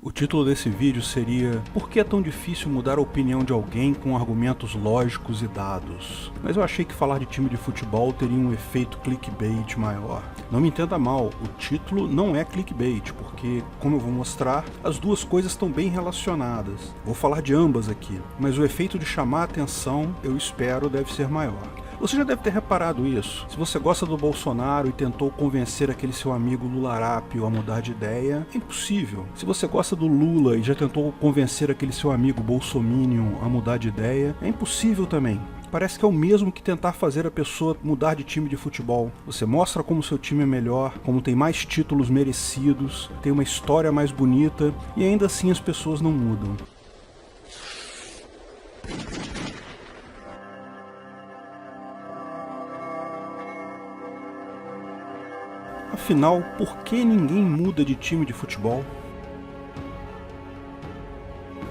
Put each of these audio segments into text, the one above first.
O título desse vídeo seria "Por que é tão difícil mudar a opinião de alguém com argumentos lógicos e dados?". Mas eu achei que falar de time de futebol teria um efeito clickbait maior. Não me entenda mal, o título não é clickbait, porque, como eu vou mostrar, as duas coisas estão bem relacionadas. Vou falar de ambas aqui, mas o efeito de chamar a atenção, eu espero, deve ser maior. Você já deve ter reparado isso. Se você gosta do Bolsonaro e tentou convencer aquele seu amigo Lularápio a mudar de ideia, é impossível. Se você gosta do Lula e já tentou convencer aquele seu amigo Bolsominion a mudar de ideia, é impossível também. Parece que é o mesmo que tentar fazer a pessoa mudar de time de futebol. Você mostra como seu time é melhor, como tem mais títulos merecidos, tem uma história mais bonita, e ainda assim as pessoas não mudam. Afinal, por que ninguém muda de time de futebol?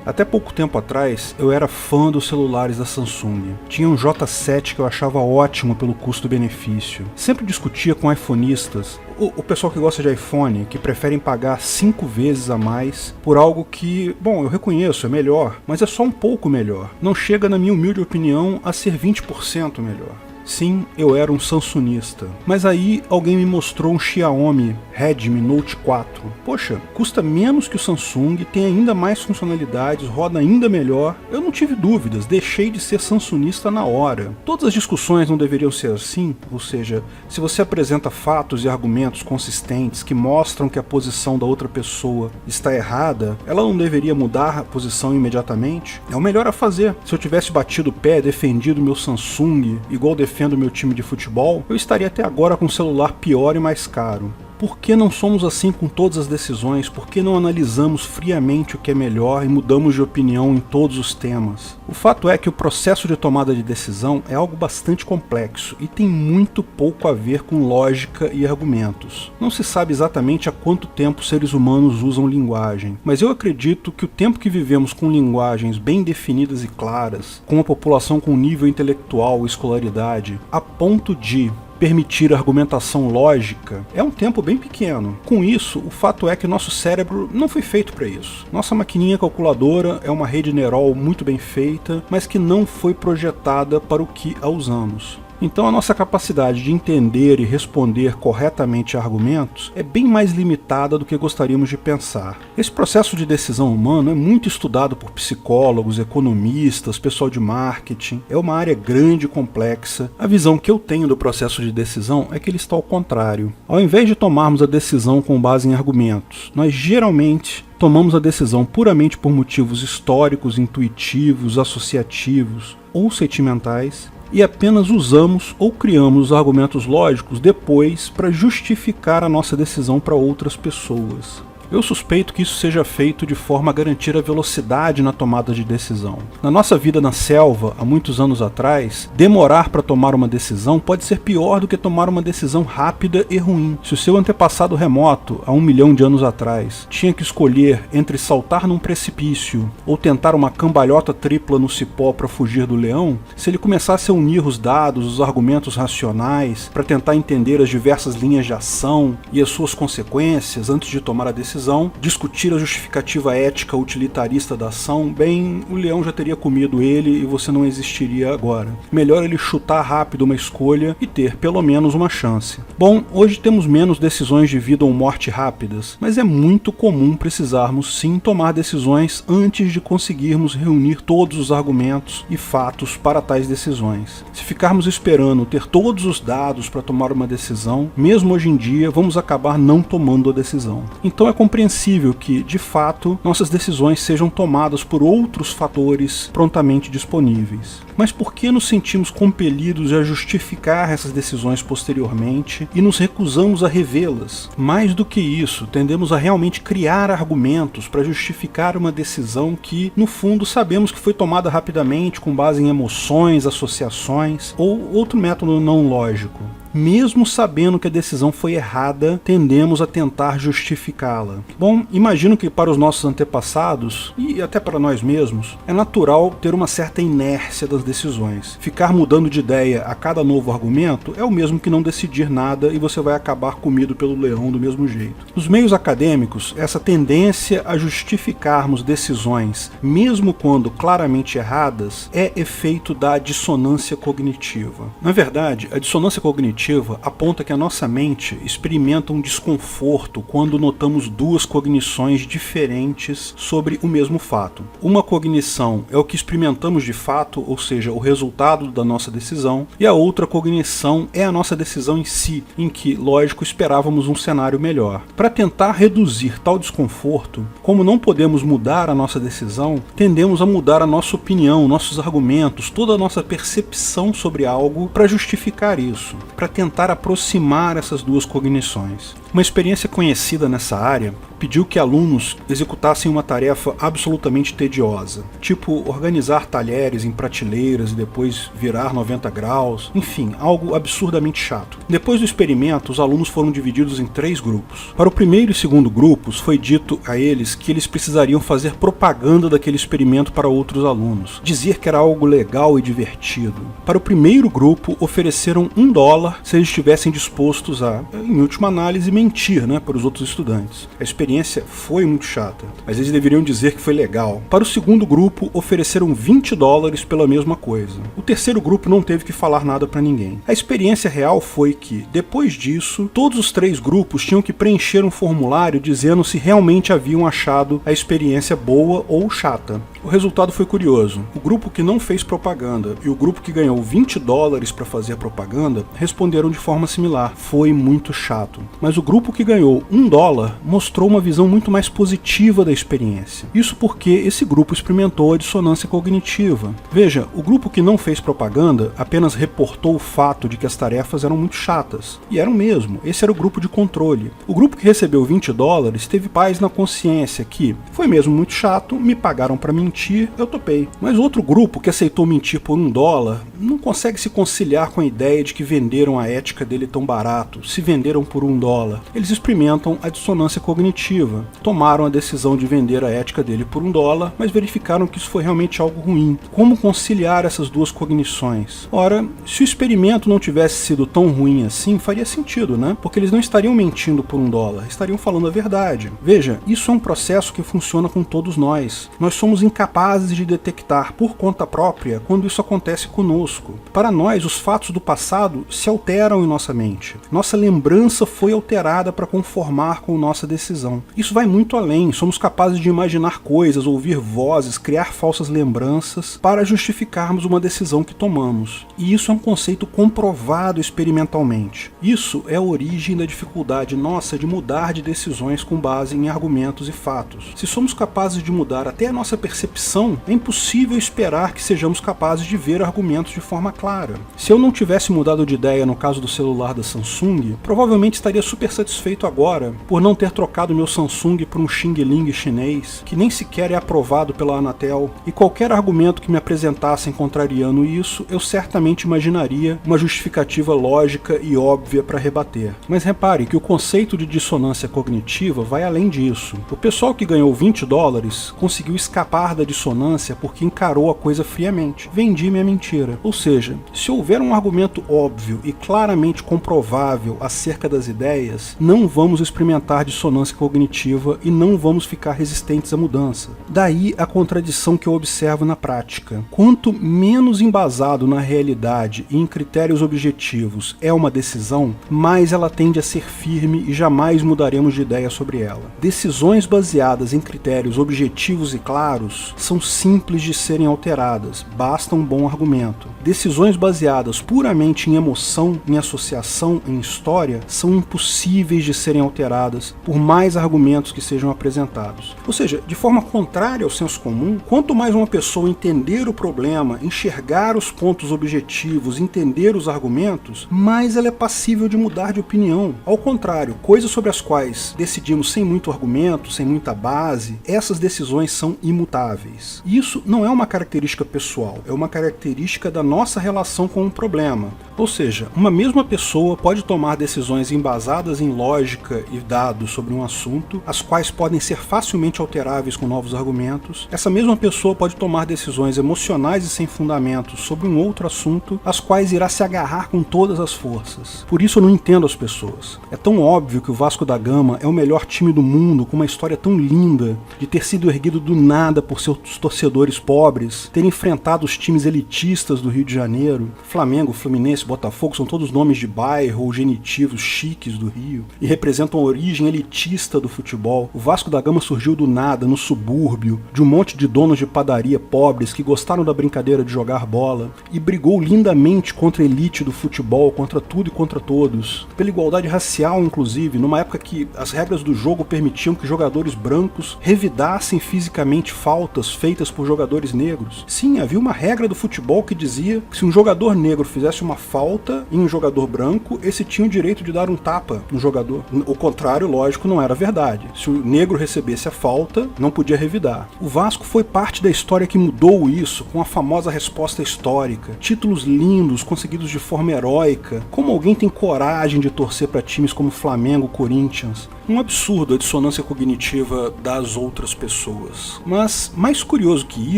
Até pouco tempo atrás, eu era fã dos celulares da Samsung. Tinha um J7 que eu achava ótimo pelo custo-benefício. Sempre discutia com iPhoneistas, o pessoal que gosta de iPhone, que preferem pagar 5 vezes a mais por algo que, bom, eu reconheço, é melhor, mas é só um pouco melhor. Não chega, na minha humilde opinião, a ser 20% melhor. Sim, eu era um samsunista. Mas aí alguém me mostrou um Xiaomi Redmi Note 4. Poxa, custa menos que o Samsung, tem ainda mais funcionalidades, roda ainda melhor. Eu não tive dúvidas, deixei de ser samsunista na hora. Todas as discussões não deveriam ser assim, ou seja, se você apresenta fatos e argumentos consistentes que mostram que a posição da outra pessoa está errada, ela não deveria mudar a posição imediatamente? É o melhor a fazer. Se eu tivesse batido o pé, defendido meu Samsung, igual defendo meu time de futebol, eu estaria até agora com um celular pior e mais caro. Por que não somos assim com todas as decisões? Por que não analisamos friamente o que é melhor e mudamos de opinião em todos os temas? O fato é que o processo de tomada de decisão é algo bastante complexo e tem muito pouco a ver com lógica e argumentos. Não se sabe exatamente há quanto tempo seres humanos usam linguagem, mas eu acredito que o tempo que vivemos com linguagens bem definidas e claras, com uma população com nível intelectual e escolaridade, a ponto de permitir argumentação lógica, é um tempo bem pequeno. Com isso, o fato é que nosso cérebro não foi feito para isso. Nossa maquininha calculadora é uma rede neural muito bem feita, mas que não foi projetada para o que a usamos. Então a nossa capacidade de entender e responder corretamente a argumentos é bem mais limitada do que gostaríamos de pensar. Esse processo de decisão humano é muito estudado por psicólogos, economistas, pessoal de marketing. É uma área grande e complexa. A visão que eu tenho do processo de decisão é que ele está ao contrário. Ao invés de tomarmos a decisão com base em argumentos, nós geralmente tomamos a decisão puramente por motivos históricos, intuitivos, associativos ou sentimentais, e apenas usamos ou criamos argumentos lógicos depois para justificar a nossa decisão para outras pessoas. Eu suspeito que isso seja feito de forma a garantir a velocidade na tomada de decisão. Na nossa vida na selva, há muitos anos atrás, demorar para tomar uma decisão pode ser pior do que tomar uma decisão rápida e ruim. Se o seu antepassado remoto, há 1 milhão de anos atrás, tinha que escolher entre saltar num precipício ou tentar uma cambalhota tripla no cipó para fugir do leão, se ele começasse a unir os dados, os argumentos racionais, para tentar entender as diversas linhas de ação e as suas consequências antes de tomar a decisão, discutir a justificativa ética utilitarista da ação, bem, o leão já teria comido ele e você não existiria agora. Melhor ele chutar rápido uma escolha e ter pelo menos uma chance. Bom, hoje temos menos decisões de vida ou morte rápidas, mas é muito comum precisarmos sim tomar decisões antes de conseguirmos reunir todos os argumentos e fatos para tais decisões. Se ficarmos esperando ter todos os dados para tomar uma decisão, mesmo hoje em dia, vamos acabar não tomando a decisão. Então é compreensível que, de fato, nossas decisões sejam tomadas por outros fatores prontamente disponíveis. Mas por que nos sentimos compelidos a justificar essas decisões posteriormente e nos recusamos a revê-las? Mais do que isso, tendemos a realmente criar argumentos para justificar uma decisão que, no fundo, sabemos que foi tomada rapidamente com base em emoções, associações ou outro método não lógico. Mesmo sabendo que a decisão foi errada, tendemos a tentar justificá-la. Bom, imagino que para os nossos antepassados, e até para nós mesmos, é natural ter uma certa inércia das decisões. Ficar mudando de ideia a cada novo argumento é o mesmo que não decidir nada e você vai acabar comido pelo leão do mesmo jeito. Nos meios acadêmicos, essa tendência a justificarmos decisões, mesmo quando claramente erradas, é efeito da dissonância cognitiva. Na verdade, a dissonância cognitiva aponta que a nossa mente experimenta um desconforto quando notamos duas cognições diferentes sobre o mesmo fato. Uma cognição é o que experimentamos de fato, ou seja, o resultado da nossa decisão, e a outra cognição é a nossa decisão em si, em que, lógico, esperávamos um cenário melhor. Para tentar reduzir tal desconforto, como não podemos mudar a nossa decisão, tendemos a mudar a nossa opinião, nossos argumentos, toda a nossa percepção sobre algo para justificar isso, para tentar aproximar essas duas cognições. Uma experiência conhecida nessa área pediu que alunos executassem uma tarefa absolutamente tediosa, tipo organizar talheres em prateleiras e depois virar 90 graus, enfim, algo absurdamente chato. Depois do experimento, os alunos foram divididos em 3 grupos. Para o primeiro e segundo grupos, foi dito a eles que eles precisariam fazer propaganda daquele experimento para outros alunos, dizer que era algo legal e divertido. Para o primeiro grupo, ofereceram $1 se eles estivessem dispostos a, em última análise, mentir, para os outros estudantes. A experiência foi muito chata, mas eles deveriam dizer que foi legal. Para o segundo grupo, ofereceram $20 pela mesma coisa. O terceiro grupo não teve que falar nada para ninguém. A experiência real foi que, depois disso, todos os 3 grupos tinham que preencher um formulário dizendo se realmente haviam achado a experiência boa ou chata. O resultado foi curioso. O grupo que não fez propaganda e o grupo que ganhou $20 para fazer propaganda responderam de forma similar. Foi muito chato. Mas o grupo que ganhou $1 mostrou uma visão muito mais positiva da experiência. Isso porque esse grupo experimentou a dissonância cognitiva. Veja, o grupo que não fez propaganda apenas reportou o fato de que as tarefas eram muito chatas. E eram mesmo. Esse era o grupo de controle. O grupo que recebeu $20 teve paz na consciência que foi mesmo muito chato, me pagaram para mentir, eu topei. Mas o outro grupo que aceitou mentir por $1 não consegue se conciliar com a ideia de que venderam a ética dele tão barato, se venderam por $1. Eles experimentam a dissonância cognitiva. Tomaram a decisão de vender a ética dele por $1, mas verificaram que isso foi realmente algo ruim. Como conciliar essas duas cognições? Ora, se o experimento não tivesse sido tão ruim assim, faria sentido, Porque eles não estariam mentindo por $1, estariam falando a verdade. Veja, isso é um processo que funciona com todos nós. Nós somos incapazes de detectar por conta própria quando isso acontece conosco. Para nós, os fatos do passado se alteram em nossa mente. Nossa lembrança foi alterada para conformar com nossa decisão. Isso vai muito além. Somos capazes de imaginar coisas, ouvir vozes, criar falsas lembranças para justificarmos uma decisão que tomamos. E isso é um conceito comprovado experimentalmente. Isso é a origem da dificuldade nossa de mudar de decisões com base em argumentos e fatos. Se somos capazes de mudar até a nossa percepção, é impossível esperar que sejamos capazes de ver argumentos de forma clara. Se eu não tivesse mudado de ideia no caso do celular da Samsung, provavelmente estaria super satisfeito agora por não ter trocado meu Samsung por um Xing Ling chinês, que nem sequer é aprovado pela Anatel, e qualquer argumento que me apresentassem contrariando isso, eu certamente imaginaria uma justificativa lógica e óbvia para rebater. Mas repare que o conceito de dissonância cognitiva vai além disso. O pessoal que ganhou $20 conseguiu escapar da dissonância porque encarou a coisa friamente. Vendi minha mentira. Ou seja, se houver um argumento óbvio e claramente comprovável acerca das ideias, não vamos experimentar dissonância cognitiva e não vamos ficar resistentes à mudança. Daí a contradição que eu observo na prática. Quanto menos embasado na realidade e em critérios objetivos é uma decisão, mais ela tende a ser firme e jamais mudaremos de ideia sobre ela. Decisões baseadas em critérios objetivos e claros são simples de serem alteradas, basta um bom argumento. Decisões baseadas puramente em emoção, em associação, em história, são impossíveis de serem alteradas por mais argumentos que sejam apresentados. Ou seja, de forma contrária ao senso comum, quanto mais uma pessoa entender o problema, enxergar os pontos objetivos, entender os argumentos, mais ela é passível de mudar de opinião. Ao contrário, coisas sobre as quais decidimos sem muito argumento, sem muita base, essas decisões são imutáveis. intoleráveis. E isso não é uma característica pessoal, é uma característica da nossa relação com um problema. Ou seja, uma mesma pessoa pode tomar decisões embasadas em lógica e dados sobre um assunto, as quais podem ser facilmente alteráveis com novos argumentos. Essa mesma pessoa pode tomar decisões emocionais e sem fundamentos sobre um outro assunto, as quais irá se agarrar com todas as forças. Por isso eu não entendo as pessoas. É tão óbvio que o Vasco da Gama é o melhor time do mundo, com uma história tão linda, de ter sido erguido do nada por seus torcedores pobres, ter enfrentado os times elitistas do Rio de Janeiro. Flamengo, Fluminense, Botafogo são todos nomes de bairro ou genitivos chiques do Rio, e representam a origem elitista do futebol. O Vasco da Gama surgiu do nada, no subúrbio, de um monte de donos de padaria pobres que gostaram da brincadeira de jogar bola, e brigou lindamente contra a elite do futebol, contra tudo e contra todos, pela igualdade racial inclusive, numa época que as regras do jogo permitiam que jogadores brancos revidassem fisicamente faltas feitas por jogadores negros. Sim, havia uma regra do futebol que dizia que se um jogador negro fizesse uma falta em um jogador branco, esse tinha o direito de dar um tapa no jogador. O contrário, lógico, não era verdade. Se o negro recebesse a falta, não podia revidar. O Vasco foi parte da história que mudou isso, com a famosa resposta histórica, títulos lindos conseguidos de forma heróica. Como alguém tem coragem de torcer para times como Flamengo, Corinthians? Um absurdo a dissonância cognitiva das outras pessoas. Mas, mais curioso que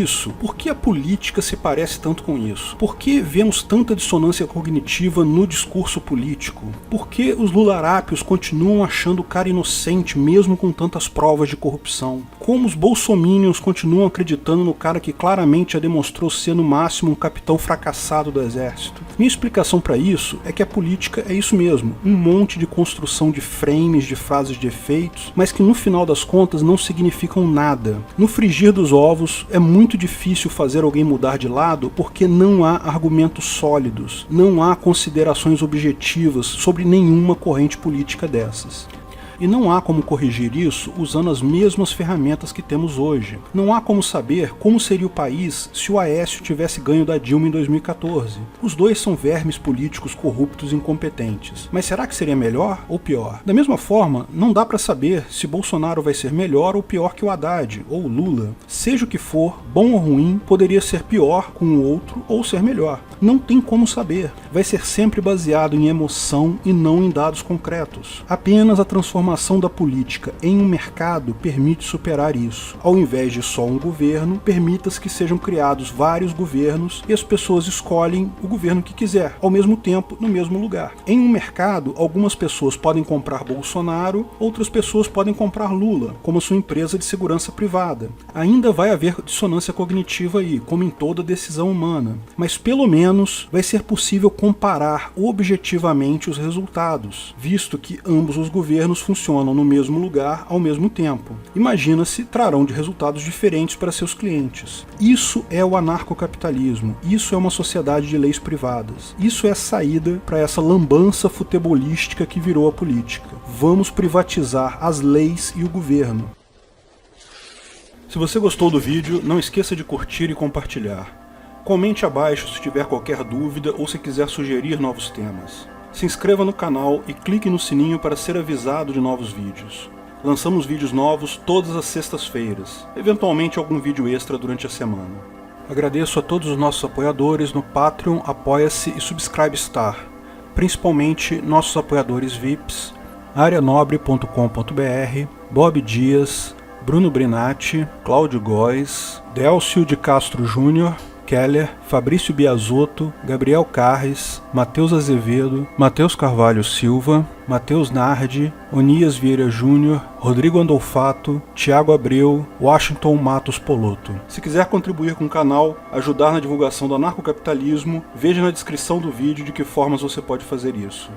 isso, por que a política se parece tanto com isso? Por que vemos tanta dissonância cognitiva no discurso político? Por que os lularápios continuam achando o cara inocente mesmo com tantas provas de corrupção? Como os bolsominions continuam acreditando no cara que claramente já demonstrou ser no máximo um capitão fracassado do exército? Minha explicação para isso é que a política é isso mesmo, um monte de construção de frames, de frases de efeitos, mas que no final das contas não significam nada. No frigir dos ovos, é muito difícil fazer alguém mudar de lado porque não há argumentos sólidos, não há considerações objetivas sobre nenhuma corrente política dessas. E não há como corrigir isso usando as mesmas ferramentas que temos hoje. Não há como saber como seria o país se o Aécio tivesse ganho da Dilma em 2014. Os dois são vermes políticos corruptos e incompetentes. Mas será que seria melhor ou pior? Da mesma forma, não dá para saber se Bolsonaro vai ser melhor ou pior que o Haddad ou o Lula. Seja o que for, bom ou ruim, poderia ser pior com o outro ou ser melhor. Não tem como saber. Vai ser sempre baseado em emoção e não em dados concretos. Apenas a transformação da política em um mercado permite superar isso. Ao invés de só um governo, permita-se que sejam criados vários governos e as pessoas escolhem o governo que quiser, ao mesmo tempo, no mesmo lugar. Em um mercado, algumas pessoas podem comprar Bolsonaro, outras pessoas podem comprar Lula, como sua empresa de segurança privada. Ainda vai haver dissonância cognitiva aí, como em toda decisão humana, mas pelo menos vai ser possível comparar objetivamente os resultados, visto que ambos os governos funcionam no mesmo lugar ao mesmo tempo. Imagina-se trarão de resultados diferentes para seus clientes. Isso é o anarcocapitalismo, isso é uma sociedade de leis privadas, isso é a saída para essa lambança futebolística que virou a política. Vamos privatizar as leis e o governo. Se você gostou do vídeo, não esqueça de curtir e compartilhar. Comente abaixo se tiver qualquer dúvida ou se quiser sugerir novos temas. Se inscreva no canal e clique no sininho para ser avisado de novos vídeos. Lançamos vídeos novos todas as sextas-feiras, eventualmente algum vídeo extra durante a semana. Agradeço a todos os nossos apoiadores no Patreon, Apoia-se e Subscribestar, principalmente nossos apoiadores VIPs, areanobre.com.br, Bob Dias, Bruno Brinatti, Cláudio Góes, Délcio de Castro Júnior, Keller, Fabrício Biasotto, Gabriel Carres, Matheus Azevedo, Matheus Carvalho Silva, Matheus Nardi, Onias Vieira Júnior, Rodrigo Andolfato, Thiago Abreu, Washington Matos Polotto. Se quiser contribuir com o canal, ajudar na divulgação do anarcocapitalismo, veja na descrição do vídeo de que formas você pode fazer isso.